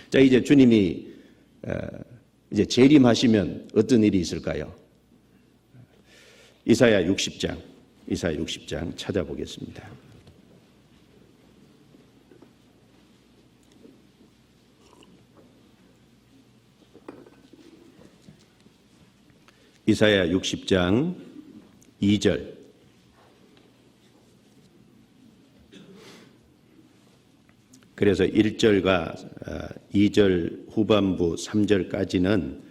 자, 이제 주님이 이제 재림하시면 어떤 일이 있을까요? 이사야 60장 찾아보겠습니다. 이사야 60장 2절. 그래서 1절과 2절 후반부 3절까지는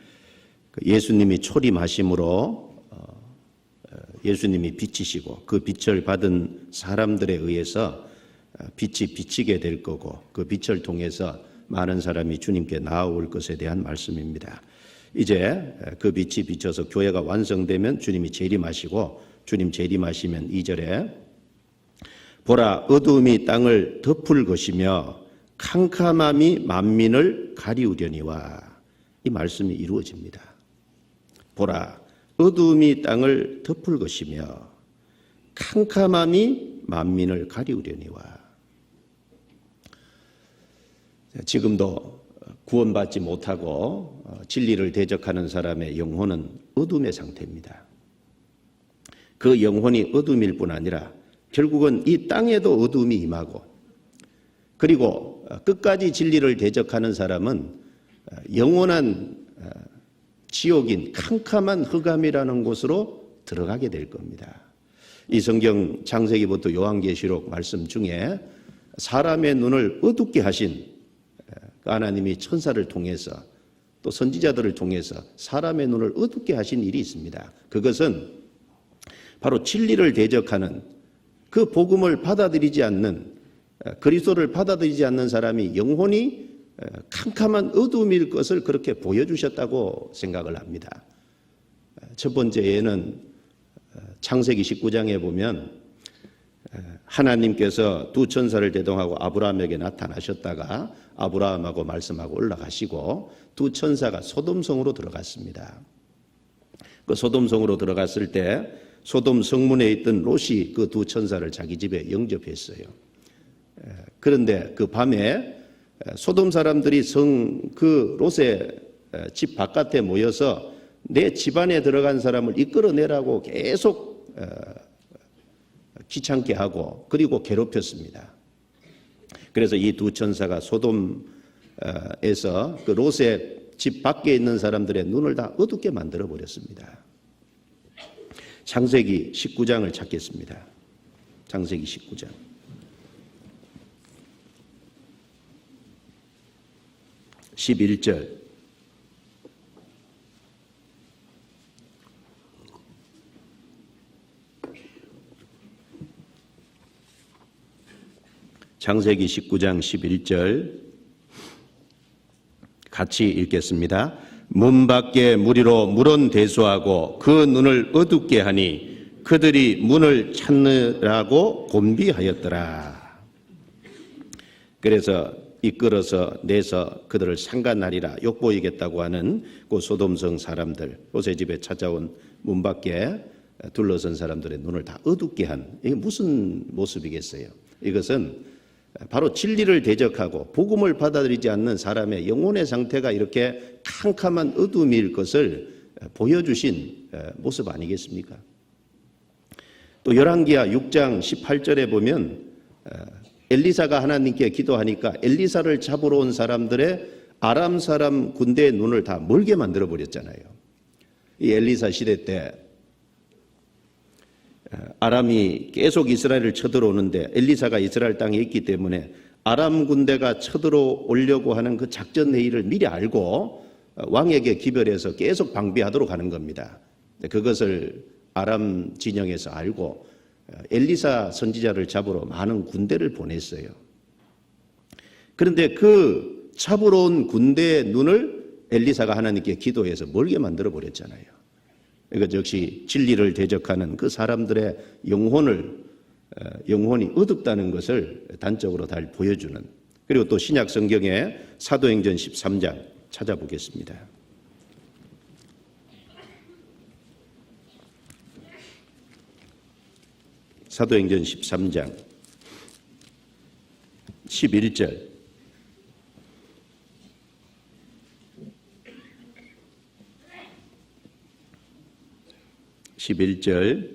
예수님이 초림하심으로 예수님이 빛이시고 그 빛을 받은 사람들에 의해서 빛이 비치게 될 거고 그 빛을 통해서 많은 사람이 주님께 나아올 것에 대한 말씀입니다. 이제 그 빛이 비쳐서 교회가 완성되면 주님이 재림하시고 주님 재림하시면 2절에 보라 어두움이 땅을 덮을 것이며 캄캄함이 만민을 가리우려니와 이 말씀이 이루어집니다. 보라 어두움이 땅을 덮을 것이며 캄캄함이 만민을 가리우려니와. 지금도 구원받지 못하고 진리를 대적하는 사람의 영혼은 어둠의 상태입니다. 그 영혼이 어둠일 뿐 아니라 결국은 이 땅에도 어둠이 임하고 그리고 끝까지 진리를 대적하는 사람은 영원한 지옥인 캄캄한 흑암이라는 곳으로 들어가게 될 겁니다. 이 성경 창세기부터 요한계시록 말씀 중에 사람의 눈을 어둡게 하신 하나님이 천사를 통해서 또 선지자들을 통해서 사람의 눈을 어둡게 하신 일이 있습니다. 그것은 바로 진리를 대적하는 그 복음을 받아들이지 않는 그리스도를 받아들이지 않는 사람이 영혼이 캄캄한 어둠일 것을 그렇게 보여주셨다고 생각을 합니다. 첫 번째에는 창세기 19장에 보면 하나님께서 두 천사를 대동하고 아브라함에게 나타나셨다가 아브라함하고 말씀하고 올라가시고 두 천사가 소돔성으로 들어갔습니다. 그 소돔성으로 들어갔을 때 소돔 성문에 있던 롯이 그 두 천사를 자기 집에 영접했어요. 그런데 그 밤에 소돔 사람들이 그 롯의 집 바깥에 모여서 내 집안에 들어간 사람을 이끌어내라고 계속 귀찮게 하고 그리고 괴롭혔습니다. 그래서 이 두 천사가 소돔에서 그 롯의 집 밖에 있는 사람들의 눈을 다 어둡게 만들어 버렸습니다. 창세기 19장을 찾겠습니다. 창세기 19장. (11절) 창세기 19장 11절 같이 읽겠습니다. 문 밖에 무리로 물은 대수하고 그 눈을 어둡게 하니 그들이 문을 찾느라고 곤비하였더라. 그래서 이끌어서 내서 그들을 상간하리라 욕보이겠다고 하는 그 소돔성 사람들, 롯의 집에 찾아온 문 밖에 둘러선 사람들의 눈을 다 어둡게 한, 이게 무슨 모습이겠어요? 이것은 바로 진리를 대적하고 복음을 받아들이지 않는 사람의 영혼의 상태가 이렇게 캄캄한 어둠일 것을 보여주신 모습 아니겠습니까? 또 열왕기하 6장 18절에 보면 엘리사가 하나님께 기도하니까 엘리사를 잡으러 온 사람들의 아람 사람 군대의 눈을 다 멀게 만들어 버렸잖아요. 이 엘리사 시대 때 아람이 계속 이스라엘을 쳐들어오는데 엘리사가 이스라엘 땅에 있기 때문에 아람 군대가 쳐들어오려고 하는 그 작전 회의를 미리 알고 왕에게 기별해서 계속 방비하도록 하는 겁니다. 그것을 아람 진영에서 알고 엘리사 선지자를 잡으러 많은 군대를 보냈어요. 그런데 그 잡으러 온 군대의 눈을 엘리사가 하나님께 기도해서 멀게 만들어 버렸잖아요. 이것 역시 진리를 대적하는 그 사람들의 영혼이 어둡다는 것을 단적으로 잘 보여주는. 그리고 또 신약 성경의 사도행전 13장 찾아보겠습니다. 사도행전 13장 11절 11절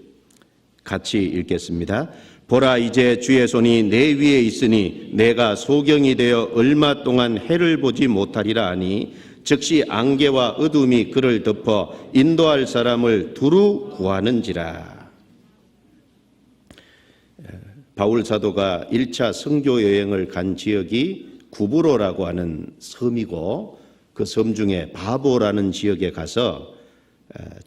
같이 읽겠습니다. 보라, 이제 주의 손이 내 위에 있으니 내가 소경이 되어 얼마 동안 해를 보지 못하리라 하니 즉시 안개와 어둠이 그를 덮어 인도할 사람을 두루 구하는지라. 바울 사도가 1차 선교 여행을 간 지역이 구브로라고 하는 섬이고 그 섬 중에 바보라는 지역에 가서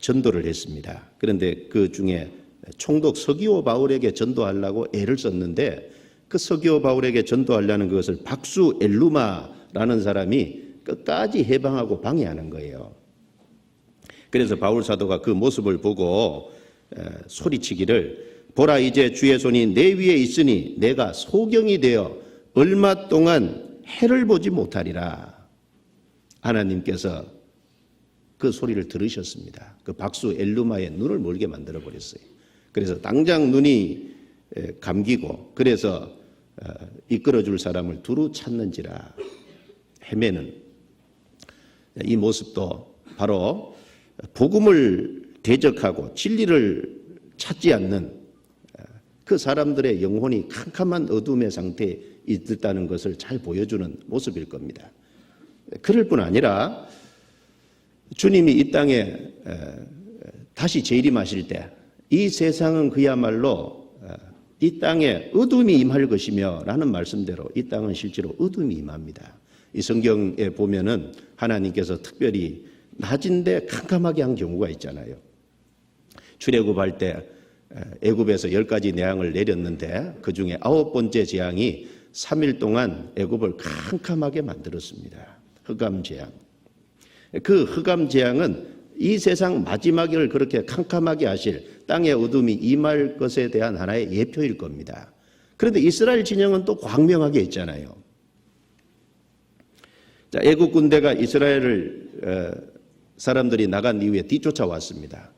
전도를 했습니다. 그런데 그 중에 총독 서기오 바울에게 전도하려고 애를 썼는데 그 서기오 바울에게 전도하려는 그것을 박수 엘루마라는 사람이 끝까지 해방하고 방해하는 거예요. 그래서 바울 사도가 그 모습을 보고 소리치기를 보라, 이제 주의 손이 내 위에 있으니 내가 소경이 되어 얼마 동안 해를 보지 못하리라. 하나님께서 그 소리를 들으셨습니다. 그 박수 엘루마의 눈을 멀게 만들어 버렸어요. 그래서 당장 눈이 감기고 그래서 이끌어줄 사람을 두루 찾는지라 헤매는 이 모습도 바로 복음을 대적하고 진리를 찾지 않는 그 사람들의 영혼이 캄캄한 어둠의 상태에 있다는 것을 잘 보여주는 모습일 겁니다. 그럴 뿐 아니라 주님이 이 땅에 다시 재림하실 때 이 세상은 그야말로 이 땅에 어둠이 임할 것이며 라는 말씀대로 이 땅은 실제로 어둠이 임합니다. 이 성경에 보면은 하나님께서 특별히 낮인데 캄캄하게 한 경우가 있잖아요. 출애굽할 때 애굽에서 10가지 재앙을 내렸는데 그중에 9번째 재앙이 3일 동안 애굽을 캄캄하게 만들었습니다. 흑암 재앙. 그 흑암 재앙은 이 세상 마지막을 그렇게 캄캄하게 하실 땅의 어둠이 임할 것에 대한 하나의 예표일 겁니다. 그런데 이스라엘 진영은 또 광명하게 있잖아요. 자, 애국 군대가 이스라엘을 사람들이 나간 이후에 뒤쫓아왔습니다.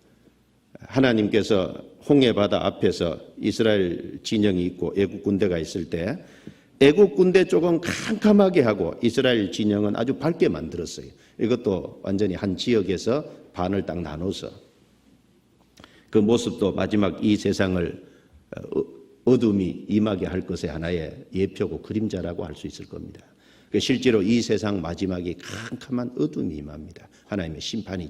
하나님께서 홍해 바다 앞에서 이스라엘 진영이 있고 애국 군대가 있을 때 애국 군대 쪽은 캄캄하게 하고 이스라엘 진영은 아주 밝게 만들었어요. 이것도 완전히 한 지역에서 반을 딱 나눠서 그 모습도 마지막 이 세상을 어둠이 임하게 할 것의 하나의 예표고 그림자라고 할 수 있을 겁니다. 실제로 이 세상 마지막이 캄캄한 어둠이 임합니다. 하나님의 심판이